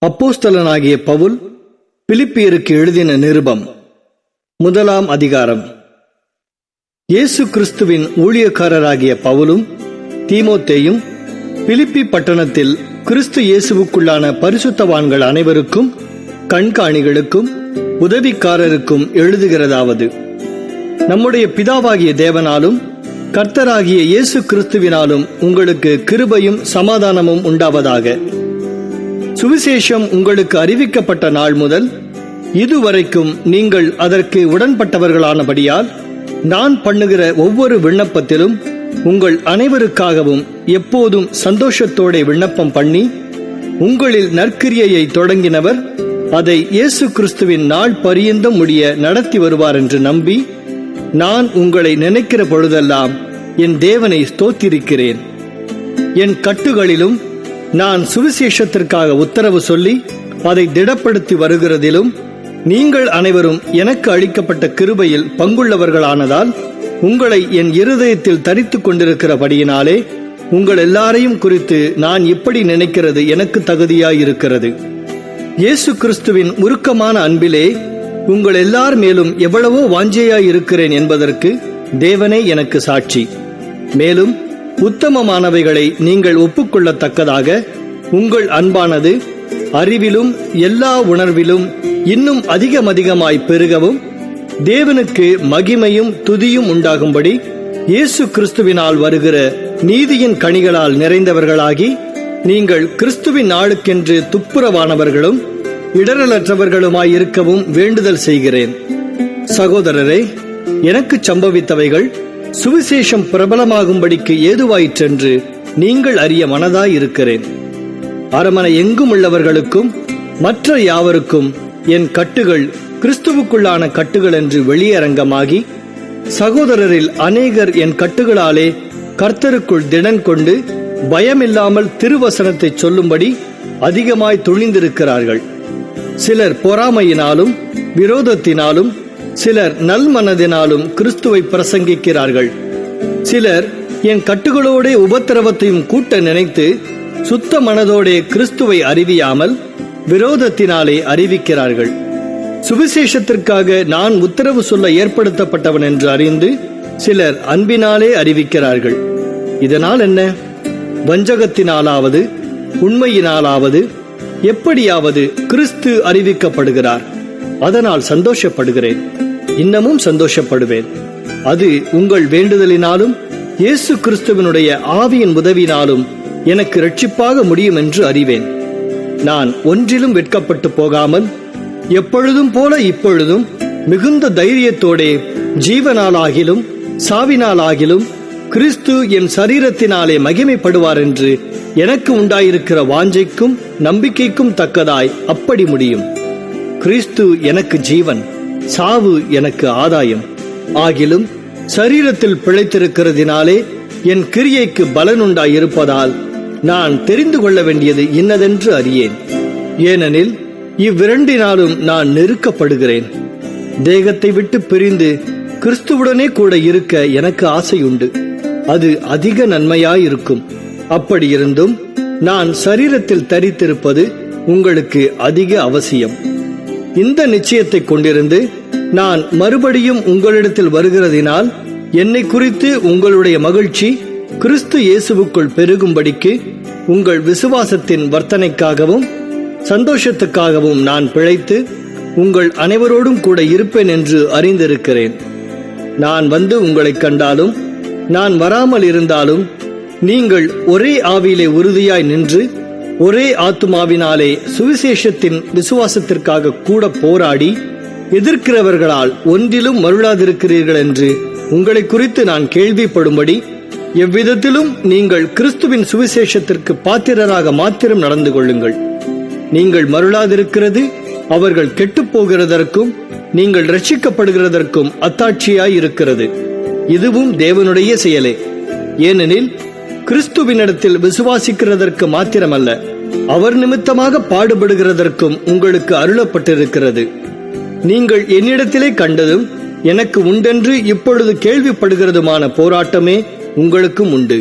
அப்போஸ்தலனாகிய பவுல் பிலிப்பியருக்கு எழுதின நிருபம் 1 அதிகாரம். இயேசு கிறிஸ்துவின் ஊழியக்காரராகிய பவுலும் தீமோத்தேயும் பிலிப்பி பட்டணத்தில் கிறிஸ்து இயேசுவுக்குள்ளான பரிசுத்தவான்கள் அனைவருக்கும் கண்காணிகளுக்கும் உதவிக்காரருக்கும் எழுதுகிறதாவது: நம்முடைய பிதாவாகிய தேவனாலும் கர்த்தராகிய இயேசு கிறிஸ்துவினாலும் உங்களுக்கு கிருபையும் சமாதானமும் உண்டாவதாக. சுவிசேஷம் உங்களுக்கு அறிவிக்கப்பட்ட நாள் முதல் இதுவரைக்கும் நீங்கள் அதற்கு உடன்பட்டவர்களானபடியால் நான் பண்ணுகிற ஒவ்வொரு விண்ணப்பத்திலும் உங்கள் அனைவருக்காகவும் எப்போதும் சந்தோஷத்தோടെ விண்ணப்பம் பண்ணி, உங்களில் நற்கிரியையை தொடங்கினவர் அதை இயேசு கிறிஸ்துவின் நாள் பரியந்தம் முடிய நடத்தி வருவார் என்று நம்பி, நான் உங்களை நினைக்கிற பொழுதெல்லாம் என் தேவனை ஸ்தோத்திரிக்கிறேன். என் கட்டுகளிலும் நான் சுவிசேஷத்திற்காக உத்தரவு சொல்லி அதை திடப்படுத்தி வருகிறதிலும் நீங்கள் அனைவரும் எனக்கு அளிக்கப்பட்ட கிருபையில் பங்குள்ளவர்களானதால் உங்களை என் இருதயத்தில் தரித்துக் கொண்டிருக்கிறபடியினாலே உங்கள் எல்லாரையும் குறித்து நான் இப்படி நினைக்கிறது எனக்கு தகுதியாயிருக்கிறது. இயேசு கிறிஸ்துவின் உருக்கமான அன்பிலே உங்கள் எல்லார் மேலும் எவ்வளவோ வாஞ்சையாயிருக்கிறேன் என்பதற்கு தேவனே எனக்கு சாட்சி. மேலும் உத்தமமானவைகளை நீங்கள் ஒப்புக்கொள்ளத்தக்கதாக உங்கள் அன்பானது அறிவிலும் எல்லா உணர்விலும் இன்னும் அதிகமாய் பெருகவும், தேவனுக்கு மகிமையும் துதியும் உண்டாகும்படி இயேசு கிறிஸ்துவினால் வருகிற நீதியின் கனிகளால் நிறைந்தவர்களாகி, நீங்கள் கிறிஸ்துவின் நாளுக்கென்று துப்புரவானவர்களும் இடரலற்றவர்களுமாயிருக்கவும் வேண்டுதல் செய்கிறேன். சகோதரரே, எனக்கு சம்பவித்தவைகள் சுவிசேஷம் பிரபலமாகும்படிக்கு ஏதுவாயிற்றென்று நீங்கள் அறிய மனதாயிருக்கிறேன். அரமனை எங்கும் உள்ளவர்களுக்கும் மற்ற யாவருக்கும் என் கட்டுகள் கிறிஸ்துவுக்குள்ளான கட்டுகள் என்று வெளியரங்கமாகி, சகோதரரில் அநேகர் என் கட்டுகளாலே கர்த்தருக்குள் திடன் கொண்டு பயமில்லாமல் திருவசனத்தை சொல்லும்படி அதிகமாய் துணிந்திருக்கிறார்கள். சிலர் பொறாமையினாலும் விரோதத்தினாலும், சிலர் நல்மனதினாலும் கிறிஸ்துவை பிரசங்கிக்கிறார்கள். சிலர் என் கட்டுகளோட உபத்திரவத்தையும் கூட்ட நினைத்து சுத்த மனதோட கிறிஸ்துவை அறிவியாமல் விரோதத்தினாலே அறிவிக்கிறார்கள். சுவிசேஷத்திற்காக நான் உத்தரவு சொல்ல ஏற்படுத்தப்பட்டவன் என்று அறிந்து சிலர் அன்பினாலே அறிவிக்கிறார்கள். இதனால் என்ன? வஞ்சகத்தினாலாவது உண்மையினாலாவது எப்படியாவது கிறிஸ்து அறிவிக்கப்படுகிறார். அதனால் சந்தோஷப்படுகிறேன், இன்னமும் சந்தோஷப்படுவேன். அது உங்கள் வேண்டுதலினாலும் இயேசு கிறிஸ்துவினுடைய ஆவியின் உதவினாலும் எனக்கு இரட்சிப்பாக முடியும் என்று அறிவேன். நான் ஒன்றிலும் வெட்கப்பட்டு போகாமல் எப்பொழுதும் போல இப்பொழுதும் மிகுந்த தைரியத்தோடே ஜீவனாலாகிலும் சாவினாலாகிலும் கிறிஸ்து என் சரீரத்தினாலே மகிமைப்படுவார் என்று எனக்கு உண்டாயிருக்கிற வாஞ்சைக்கும் நம்பிக்கைக்கும் தக்கதாய் அப்படி முடியும். கிறிஸ்து எனக்கு ஜீவன், சாவு எனக்கு ஆதாயம். ஆகிலும் சரீரத்தில் பிழைத்திருக்கிறதினாலே என் கிரியைக்கு பலனுண்டாயிருப்பதால் நான் தெரிந்து கொள்ள வேண்டியது இன்னதென்று அறியேன். ஏனெனில் இவ்விரண்டினாலும் நான் நெருக்கப்படுகிறேன். தேகத்தை விட்டு பிரிந்து கிறிஸ்துவுடனே கூட இருக்க எனக்கு ஆசையுண்டு. அது அதிக நன்மையாயிருக்கும். அப்படியிருந்தும் நான் சரீரத்தில் தரித்திருப்பது உங்களுக்கு அதிக அவசியம். இந்த நிச்சயத்தை கொண்டிருந்து நான் மறுபடியும் உங்களிடத்தில் வருகிறதினால் என்னை குறித்து உங்களுடைய மகிழ்ச்சி கிறிஸ்து இயேசுவுக்குள் பெருகும்படிக்கு உங்கள் விசுவாசத்தின் வர்த்தனைக்காகவும் சந்தோஷத்துக்காகவும் நான் பிழைத்து உங்கள் அனைவரோடும் கூட இருப்பேன் என்று அறிந்திருக்கிறேன். நான் வந்து உங்களை கண்டாலும் நான் வராமல் இருந்தாலும் நீங்கள் ஒரே ஆவியிலே உறுதியாய் நின்று ஒரே ஆத்துமாவினாலே சுவிசேஷத்தின் விசுவாசத்திற்காக கூட போராடி எதிர்க்கிறவர்களால் ஒன்றிலும் மருளாதிருக்கிறீர்கள் என்று உங்களை குறித்து நான் கேள்விப்படும்படி எவ்விதத்திலும் நீங்கள் கிறிஸ்துவின் சுவிசேஷத்திற்கு பாத்திரராக மாத்திரம் நடந்து கொள்ளுங்கள். நீங்கள் மருளாதிருக்கிறது அவர்கள் கெட்டுப்போகிறதற்கும் நீங்கள் ரட்சிக்கப்படுகிறதற்கும் அத்தாட்சியாயிருக்கிறது. இதுவும் தேவனுடைய செயலே. ஏனெனில் கிறிஸ்துவினிடத்தில் விசுவாசிக்கிறதற்கு மாத்திரமல்ல, அவர் நிமித்தமாக பாடுபடுகிறதற்கும் உங்களுக்கு அருளப்பட்டிருக்கிறது. நீங்கள் என்னிடத்திலே கண்டதும் எனக்கு உண்டென்று இப்பொழுது கேள்விப்படுகிறதுமான போராட்டமே உங்களுக்கும் உண்டு.